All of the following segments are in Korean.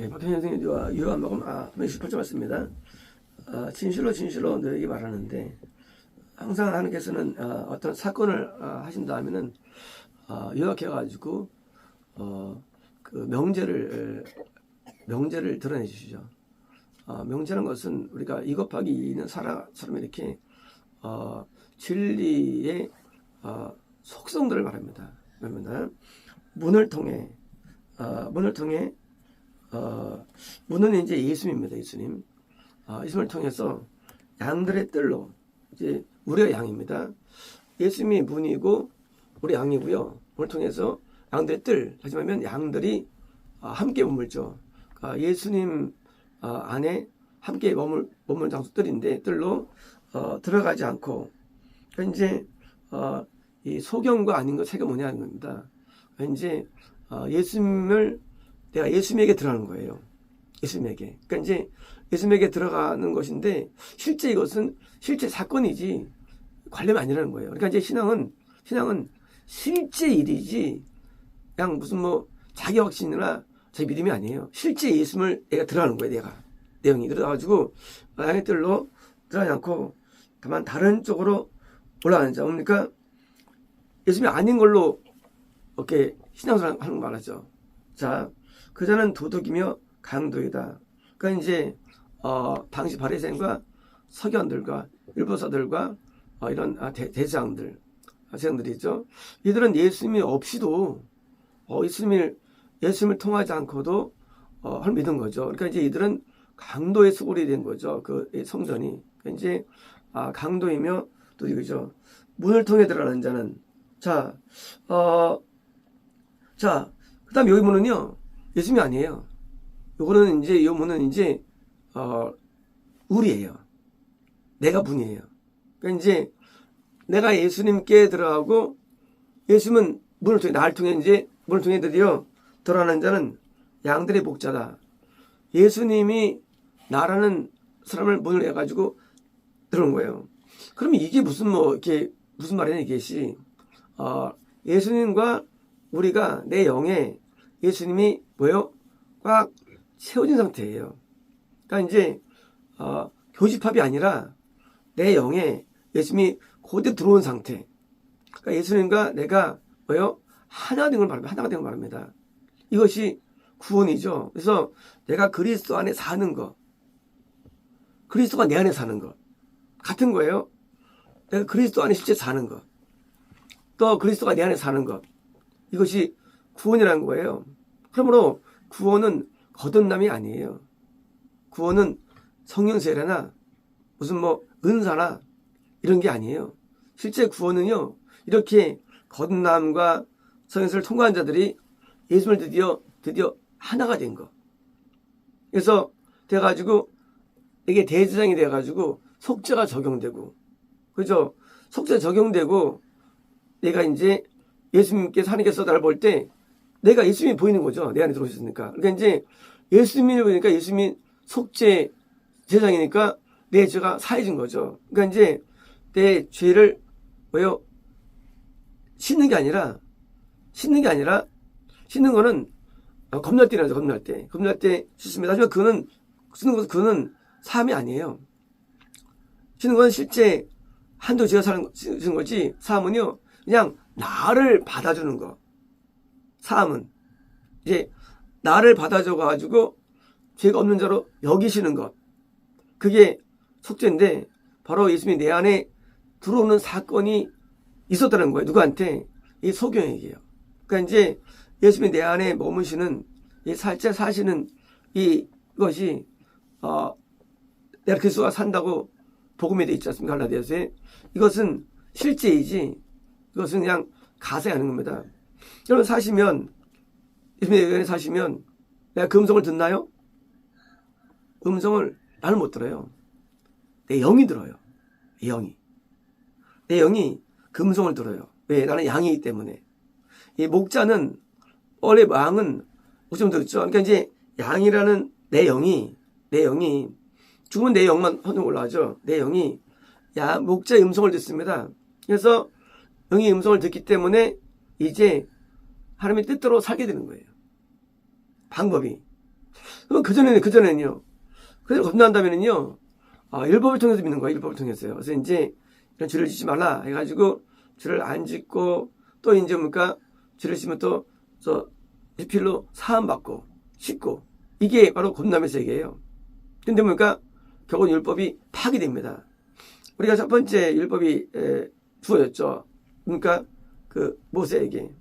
박현희 선생님과 유효한 복음 18절 맞습니다. 진실로 너에게 말하는데, 항상 하나님께서는 어떤 사건을 하신다 하면은 요약해가지고 그 명제를 드러내 주시죠. 명제라는 것은 우리가 2 곱하기 2는 4처럼 이렇게 진리의 속성들을 말합니다. 그러면 문을 통해 문은 이제 예수님입니다. 예수님. 예수님을 통해서 양들의 뜰로, 이제 우리가 양입니다. 예수님이 문이고 우리 양이고요. 문을 통해서 양들의 뜰, 하지만 양들이 함께 머물죠. 예수님 안에 함께 머무는 장소 뜰인데, 뜰로 들어가지 않고, 그러니까 이제 이 소경과 아닌 것 차이가 뭐냐는 겁니다. 그러니까 이제 내가 예수님에게 들어가는 거예요. 예수님에게. 그러니까 이제 예수님에게 들어가는 것인데, 실제 이것은 실제 사건이지 관lem이 아니라는 거예요. 그러니까 이제 신앙은 실제 일이지 그냥 무슨 자기 확신이나 자기 믿음이 아니에요. 실제 예수님을 내가 들어가는 거예요. 내용이. 그래가지고 양의 뜰로 들어가지 않고 다만 다른 쪽으로 올라가는 자. 뭡니까? 예수님이 아닌 걸로 이렇게 신앙생활 하는 거 말하죠. 자, 그 자는 도둑이며 강도이다. 그러니까 이제 당시 바리새인과 서기관들과 율법사들과 이런 대장들이 있죠. 이들은 예수님이 없이도 예수님을 통하지 않고도 믿은 거죠. 그러니까 이제 이들은 강도의 소굴이 된 거죠. 그 성전이. 그러니까 이제 강도이며 또 이거죠. 문을 통해 들어가는 자는, 그다음 여기 문은요, 예수님이 아니에요. 요거는 이제, 요 문은 이제 우리예요. 내가 문이에요. 그러니까 이제 내가 예수님께 들어가고, 예수님은 나를 통해 이제 문을 통해 드디어 들어가는 자는 양들의 목자다. 예수님이 나라는 사람을 문을 해가지고 들어온 거예요. 그러면 이게 무슨 말이냐, 이것이. 예수님과 우리가 내 영에 예수님이 꽉 채워진 상태예요. 그러니까 이제, 교집합이 아니라 내 영에 예수님이 그대로 들어온 상태. 그러니까 예수님과 내가 하나가 된 걸 말합니다. 이것이 구원이죠. 그래서 내가 그리스도 안에 사는 것, 그리스도가 내 안에 사는 것 같은 거예요. 내가 그리스도 안에 실제 사는 것, 또 그리스도가 내 안에 사는 것, 이것이 구원이라는 거예요. 그러므로 구원은 거듭남이 아니에요. 구원은 성령 세례나 무슨 은사나 이런 게 아니에요. 실제 구원은요, 이렇게 거듭남과 성령세를 통과한 자들이 예수를 드디어 하나가 된 거. 그래서 돼가지고 이게 대제사장이 돼가지고 속죄가 적용되고, 그죠? 속죄 적용되고, 내가 이제 예수님께서 하나님께서 나를 볼 때 내가 예수님이 보이는 거죠. 내 안에 들어오셨으니까. 그러니까 이제 예수님이 보니까 예수님이 속죄 제사장이니까 내 죄가 사해진 거죠. 그러니까 이제 내 죄를 씻는 게 아니라 씻는 거는 겁날 때라죠. 겁날 때 씻습니다. 하지만 그는 사함이 아니에요. 씻는 건 실제 한도 죄가 사는 거지. 사함은요, 그냥 나를 받아주는 거. 사함은 이제 나를 받아줘 가지고 죄가 없는 자로 여기시는 것. 그게 속죄인데, 바로 예수님이 내 안에 들어오는 사건이 있었다는 거예요. 누구한테? 이 소경에게요. 그러니까 이제 예수님이 내 안에 머무시는, 이 살짝 사시는 이것이 내가 그리스도가 산다고 복음에 돼 있지 않습니까? 갈라디아서에. 이것은 실제이지, 이것은 그냥 가사에 하는 겁니다. 여러분 예수님의 안에 사시면 내가 그 음성을 듣나요? 음성을 나는 못 들어요. 내 영이 들어요. 내 영이 그 음성을 들어요. 왜? 나는 양이기 때문에. 이 목자는, 원래 양은 좀 들었죠. 그러니까 이제 양이라는 내 영이 죽으면 내 영만 혼자 올라가죠. 내 영이 목자의 음성을 듣습니다. 그래서 영의 음성을 듣기 때문에 이제 하나님의 뜻대로 살게 되는 거예요. 방법이. 그럼 그전에는요. 그래서 건너한 다음에는요. 율법을 통해서 믿는 거예요. 율법을 통해서요. 그래서 이제 이런 죄를 짓지 말라 해가지고 죄를 안 짓고 또 이제 뭡니까? 죄를 짓면 또 일필로 사함받고 씻고 이게 바로 건남의 세계예요. 근데 뭡니까? 결국은 율법이 파기됩니다. 우리가 첫 번째 율법이 주어졌죠. 그러니까 그 모세에게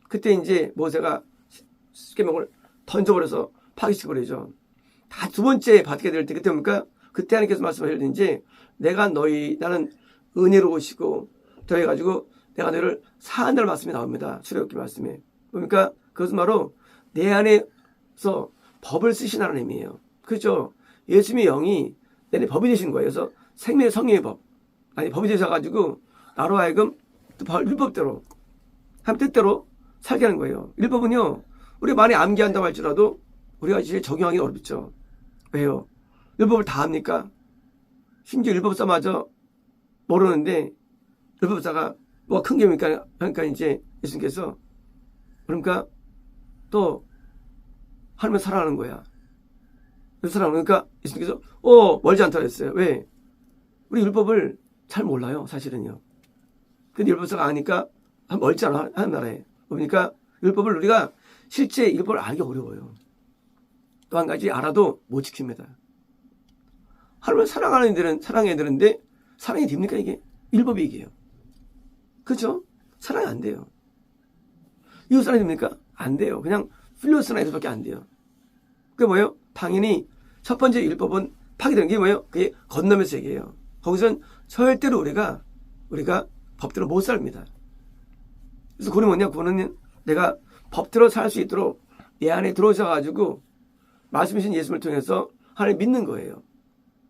그때 이제 모세가 십계명을 던져버려서 파기시켜버리죠. 다 두 번째 받게 될 때 그때 뭡니까? 그때 하나님께서 말씀하셨는지 나는 은혜로우시고 더해가지고 내가 너를 사한다는 말씀이 나옵니다. 출애굽기 말씀에. 그러니까 그것은 바로 내 안에서 법을 쓰신 하나님이에요. 그렇죠? 예수님의 영이 내 안에 법이 되신 거예요. 그래서 생명의 성령의 법. 법이 되셔가지고 나로 하여금 율법대로 한 뜻대로 살게 하는 거예요. 율법은요. 우리가 많이 암기한다고 할지라도 우리가 이제 적용하기 어렵죠. 왜요? 율법을 다 합니까? 심지어 율법사마저 모르는데 율법사가 뭐가 큰 게입니까? 그러니까 이제 예수님께서 그러니까 또 하나님을 사랑하는 거야. 그러니까 예수님께서 멀지 않다고 했어요. 왜? 우리 율법을 잘 몰라요. 사실은요. 근데 율법사가 아니까 멀지 않아 하는 나라에. 그러니까 율법을 우리가 실제 율법을 알기 어려워요. 또 한 가지 알아도 못 지킵니다. 하나님을 사랑하는 애들은 사랑해야 되는데 사랑이 됩니까 이게? 율법이 이게요. 그렇죠? 사랑이 안 돼요. 이웃 사랑이 됩니까? 안 돼요. 그냥 필로스나 이것밖에 안 돼요. 그게 뭐예요? 당연히 첫 번째 율법은 파기되는 게 뭐예요? 그게 건너의 세계예요. 거기서는 절대로 우리가 법대로 못 삽니다. 그래서 그건 뭐냐? 그거는 내가 법대로 살 수 있도록 내 안에 들어오셔가지고 말씀하신 예수님을 통해서 하나님 믿는 거예요.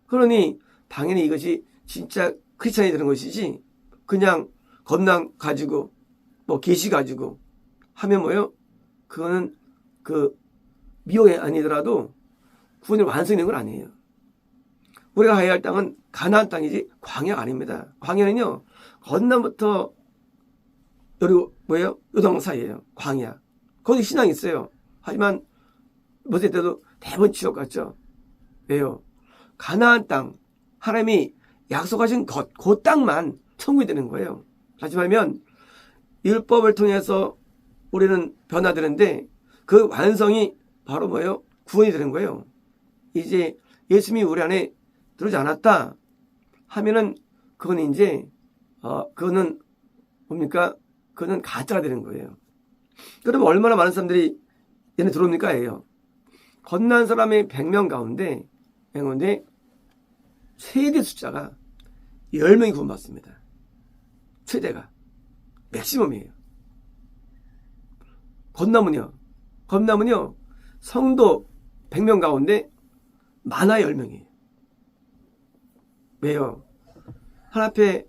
그러니 당연히 이것이 진짜 크리스찬이 되는 것이지 그냥 건강 가지고 계시 가지고 하면 뭐예요? 그거는 그 미혹이 아니더라도 구원이 완성된 건 아니에요. 우리가 가야 할 땅은 가나안 땅이지 광야가 아닙니다. 광야는요 건너부터 그리고 뭐예요? 요동 사이예요. 광야. 거기 신앙이 있어요. 하지만 모세 때도 대부분 지옥 같죠. 왜요? 가나안 땅 하나님이 약속하신 그 땅만 천국이 되는 거예요. 다시 말하면 율법을 통해서 우리는 변화되는데 그 완성이 바로 뭐예요? 구원이 되는 거예요. 이제 예수님이 우리 안에 들어오지 않았다 하면은 그건 이제 그거는 뭡니까? 그거는 가짜가 되는 거예요. 그러면 얼마나 많은 사람들이 얘네 들어옵니까? 예요. 건너한 사람의 100명 가운데 최대 숫자가 10명이 구원받습니다. 최대가. 맥시멈이에요. 건너면요. 성도 100명 가운데 많아 10명이에요. 왜요? 하나 앞에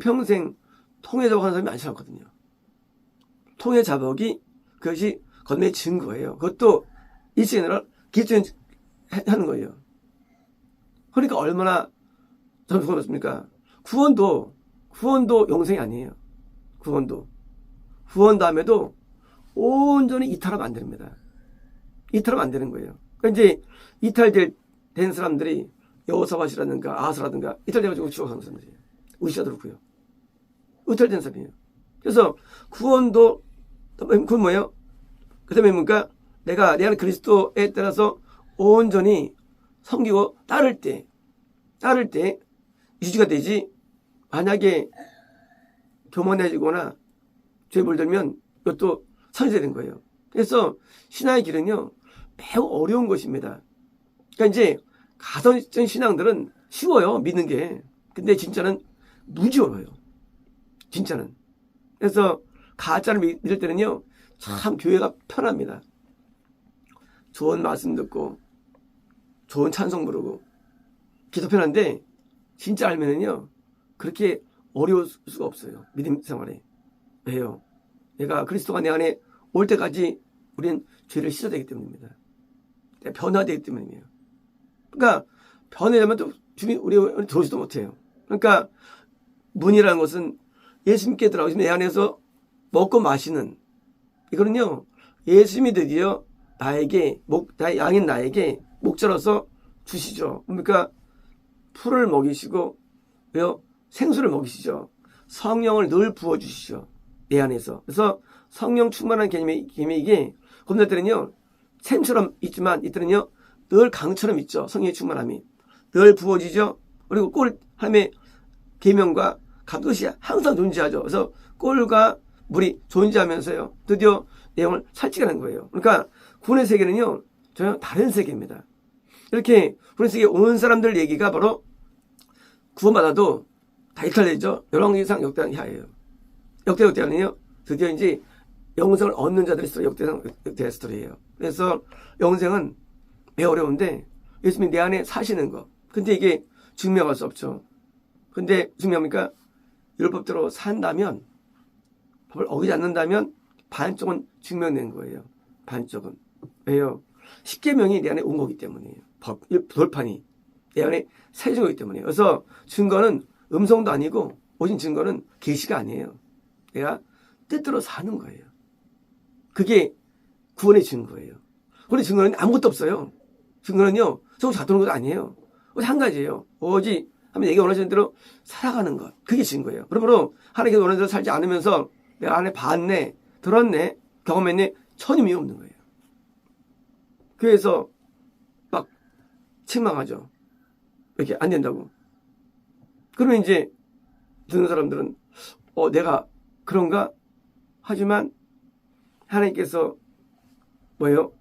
평생 통해 자복하는 사람이 많지 않거든요. 통해 자복이 그것이 건너의 증거예요. 그것도 일시에 아니라 기초에 하는 거예요. 그러니까 얼마나 점수가 높습니까? 구원도 영생이 아니에요. 구원 다음에도 온전히 이탈하면 안 됩니다. 이탈하면 안 되는 거예요. 그러니까 이제 이탈된 사람들이 여호사밧이라든가 아하스라든가 이탈돼가지고 죽어가는 사람들이에요. 우시아도 그렇고요. 이탈된 사람이에요. 그래서 구원도 그건 뭐예요? 그 다음에 뭔가 내가 내 안에 그리스도에 따라서 온전히 섬기고 따를 때 유지가 되지. 만약에 교만해지거나 죄에 물들면 이것도 선제된 거예요. 그래서 신앙의 길은요 매우 어려운 것입니다. 그러니까 이제 가설적인 신앙들은 쉬워요, 믿는 게. 근데 진짜는 무지 어려워요. 진짜는. 그래서 가짜를 믿을 때는요 참 교회가 편합니다. 좋은 말씀 듣고 좋은 찬송 부르고 기도 편한데 진짜 알면은요 그렇게 어려울 수가 없어요. 믿음 생활에. 왜요? 내가 그리스도가 내 안에 올 때까지 우리는 죄를 씻어야 되기 때문입니다. 변화되기 때문이에요. 그러니까 변화되면 또 우리 들어오지도 못해요. 그러니까 문이라는 것은 예수님께 들어가시면 내 안에서 먹고 마시는 이거는요 예수님이 드디어 양인 나에게 목자로서 주시죠. 그러니까 풀을 먹이시고 생수를 먹이시죠. 성령을 늘 부어주시죠. 내 안에서. 그래서 성령 충만한 개념이 이게 겁날 때는요. 샘처럼 있지만 이때는요. 늘 강처럼 있죠. 성령의 충만함이. 늘 부어지죠. 그리고 하나님의 계명과 감독이 항상 존재하죠. 그래서 꿀과 물이 존재하면서요. 드디어 내용을 살찌게 하는 거예요. 그러니까 구원의 세계는요. 전혀 다른 세계입니다. 이렇게 구원의 세계에 온 사람들 얘기가 바로 구원받아도 다 이탈되죠. 열왕기상 역대상 이하예요. 역대하는요. 드디어 이제 영생을 얻는 자들이 있어요. 역대 스토리예요. 그래서 영생은 매우 어려운데 예수님이 내 안에 사시는 거. 근데 이게 증명할 수 없죠. 근데 증명합니까? 율법대로 산다면, 법을 어기지 않는다면 반쪽은 증명된 거예요. 반쪽은. 왜요? 십계명이 내 안에 온 거기 때문이에요. 돌판이 내 안에 새겨진 거기 때문이에요. 그래서 증거는 음성도 아니고 오직 증거는 계시가 아니에요. 내가 뜻대로 사는 거예요. 그게 구원의 증거예요. 구원의 증거는 아무것도 없어요. 증거는요, 저거 잡도는 것도 아니에요. 오직 한 가지예요. 오직 하면 내게 원하시는 대로 살아가는 것. 그게 증거예요. 그러므로 하나님께서 원하는 대로 살지 않으면서 내가 안에 봤네, 들었네, 경험했네, 전혀 의미 없는 거예요. 그래서 막 책망하죠. 이렇게 안 된다고. 그러면 이제 듣는 사람들은 내가 그런가? 하지만 하나님께서 뭐예요?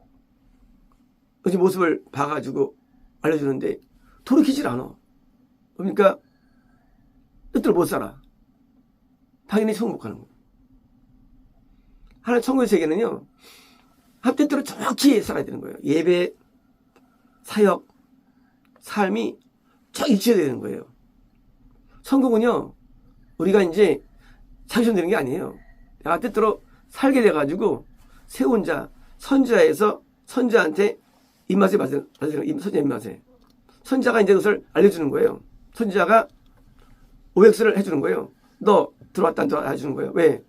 그 모습을 봐가지고 알려주는데 돌이키질 않아. 그러니까 뜻대로 못 살아. 당연히 천국 못 가는 거예요. 하나님 천국의 세계는요. 뜻대로 정확히 살아야 되는 거예요. 예배, 사역, 삶이 쫙 일치해야 되는 거예요. 천국은요. 우리가 이제 자기전 되는 게 아니에요. 내가 뜻대로 살게 돼가지고 세운 자, 선지자에서 선지자한테 입맛에 맞은 선지자 입맛에. 선지자가 이제 그것을 알려주는 거예요. 선지자가 OX를 해주는 거예요. 너 들어왔다 안 들어왔다 해주는 거예요. 왜?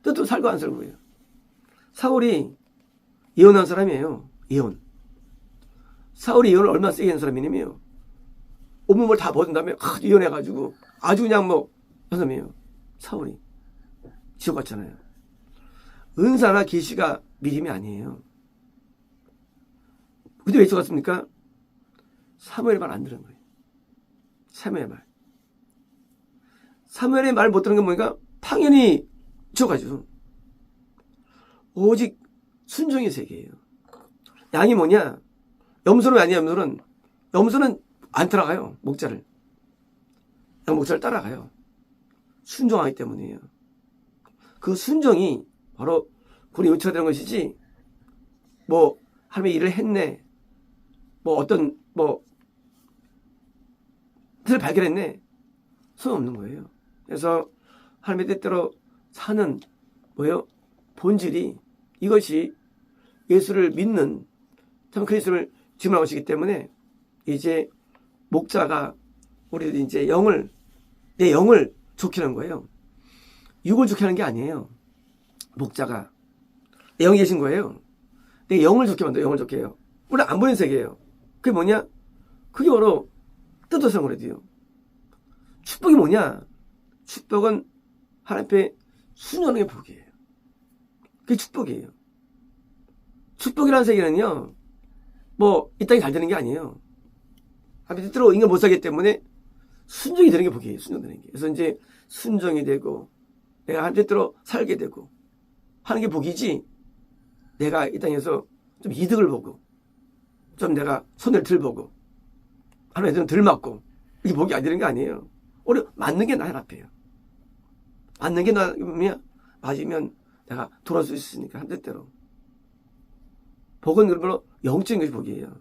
뜻대로 살고 안 살고예요. 사울이 예언한 사람이에요. 예언. 사울이 예언을 얼마나 세게 한 사람이냐면요. 온몸을 다 벗은 다음에 예언해가지고 아주 그냥 사람이에요. 사울이. 지옥 갔잖아요. 은사나 계시가 믿음이 아니에요. 근데 왜 지옥 갔습니까? 사무엘의 말 안 들은 거예요. 사무엘의 말. 사무엘의 말 못 들은 건 뭐니까? 당연히 지옥 가죠. 오직 순종의 세계예요. 양이 뭐냐? 염소는 아니야, 염소는. 염소는 안 따라가요, 목자를. 목자를 따라가요. 순종하기 때문이에요. 그 순종이 바로 구원의 요체가 되는 것이지, 하나님의 일을 했네. 뜻을 발견했네. 소용없는 거예요. 그래서 하나님의 뜻대로 사는, 본질이 이것이 예수를 믿는, 참 그리스도를 증명하고 계시기 때문에 이제 목자가 우리들이 이제 내 영을 좋게 하는 거예요. 육을 좋게 하는 게 아니에요. 목자가. 내 영이 계신 거예요. 내 영을 좋게 만들어요. 영을 좋게 해요. 우리 안 보이는 세계예요. 그게 뭐냐? 그게 바로 뜻대로 사는 거래요. 축복이 뭐냐? 축복은 하나님 앞에 순종하는 게 복이에요. 그게 축복이에요. 축복이라는 세계는요. 이 땅이 잘 되는 게 아니에요. 하나님 뜻대로 인간 못 살기 때문에 순종이 되는 게 복이에요. 순종되는 게. 그래서 이제 순종이 되고 내가 하나님 뜻대로 살게 되고 하는 게 복이지, 내가 이 땅에서 좀 이득을 보고 좀 내가 손을 들 보고 하나님한테 덜 맞고 이게 복이 안 되는 게 아니에요. 우리 맞는 게 나의 앞에요. 맞는 게 맞으면 내가 돌아올 수 있으니까 한 뜻대로. 복은 그러므로 영적인 것이 복이에요.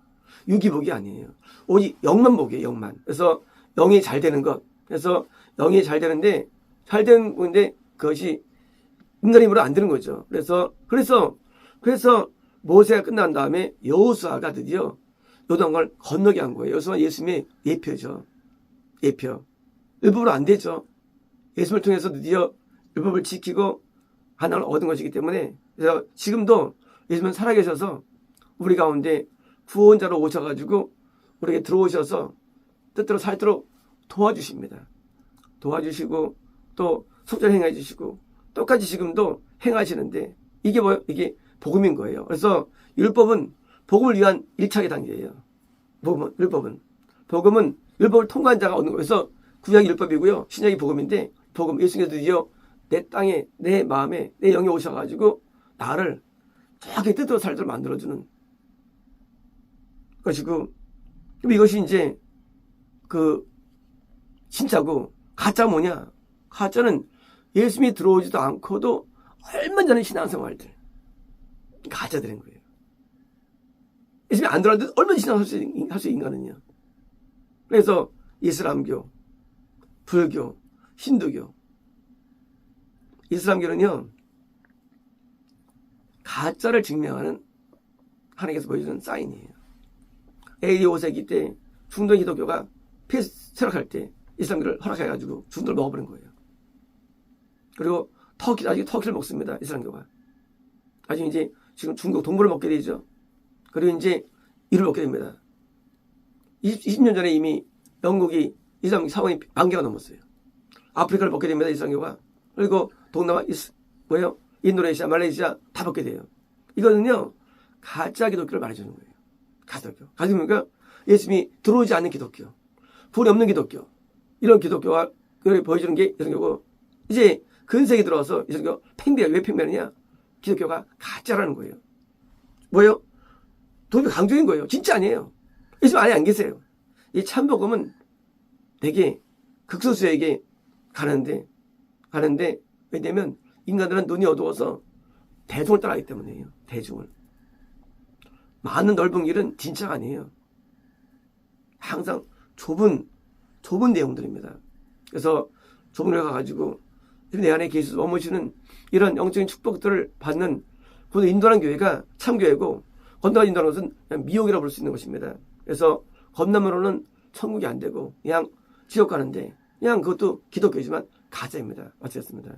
육이 복이 아니에요. 오직 영만 복이에요. 영만. 그래서 영이 잘 되는 것. 그래서 영이 잘 되는데 잘 되는 건데 그것이 인간의 힘으로 안 되는 거죠. 그래서 모세가 끝난 다음에 여호수아가 드디어 요단강을 건너게 한 거예요. 여호수아는 예수님의 예표죠. 예표. 율법으로 안 되죠. 예수님을 통해서 드디어 율법을 지키고 하나님을 얻은 것이기 때문에, 그래서 지금도 예수님은 살아계셔서 우리 가운데 구원자로 오셔가지고 우리에게 들어오셔서 뜻대로 살도록 도와주십니다. 도와주시고 또 속죄를 행해 주시고 똑같이 지금도 행하시는데 이게 뭐예요? 이게 복음인 거예요. 그래서 율법은 복음을 위한 1차계 단계예요. 복음은 율법을 통과한 자가 얻는 거예요. 그래서 구약이 율법이고요. 신약이 복음인데 복음 예수님께서 드디어 내 땅에 내 마음에 내 영에 오셔가지고 나를 정확히 뜻대로 살도록 만들어주는 것이고 그럼 이것이 이제 그 진짜고 가짜 뭐냐? 가짜는 예수님이 들어오지도 않고도 얼마 전에 신앙생활들 가짜들인 거예요. 예수님이 안 들어왔는데 얼마나 신앙할 수 인간은요. 그래서 이슬람교, 불교, 힌두교 이슬람교는요 가짜를 증명하는 하나님께서 보여주는 사인이에요. AD 5세기 때 중동 기독교가 폐쇄락할 때 이슬람교를 허락해가지고 중동을 먹어버린 거예요. 그리고 아직 터키를 먹습니다. 이슬람교가. 아직 이제 지금 중국 동부를 먹게 되죠. 그리고 이제 이를 먹게 됩니다. 20년 전에 이미 영국이 이슬람 사원이 10,000개가 넘었어요. 아프리카를 먹게 됩니다. 이슬람교가. 그리고 동남아 인도네시아, 말레이시아 다 먹게 돼요. 이거는요 가짜 기독교를 말해주는 거예요. 가짜교. 가짜교가 예수님이 들어오지 않는 기독교, 불이 없는 기독교, 이런 기독교가 보여주는 게 이슬람교고 이제 근세기 들어와서 이슬람교 팽배해. 왜 팽배하느냐? 기독교가 가짜라는 거예요. 뭐예요? 도입이 강조인 거예요. 진짜 아니에요. 예수님 안에 안 계세요. 이 참복음은 되게 극소수에게 가는데 왜냐면 인간들은 눈이 어두워서 대중을 따라가기 때문이에요. 대중을. 많은 넓은 길은 진짜가 아니에요. 항상 좁은 내용들입니다. 그래서 좁은 데 가가지고 내 안에 계셔서 머무시는 이런 영적인 축복들을 받는 그 인도하는 교회가 참교회고 건너가 인도하는 것은 그냥 미혹이라고 볼 수 있는 것입니다. 그래서 건너면로는 천국이 안 되고 그냥 지옥 가는데 그냥 그것도 기독교이지만 가짜입니다. 마치겠습니다.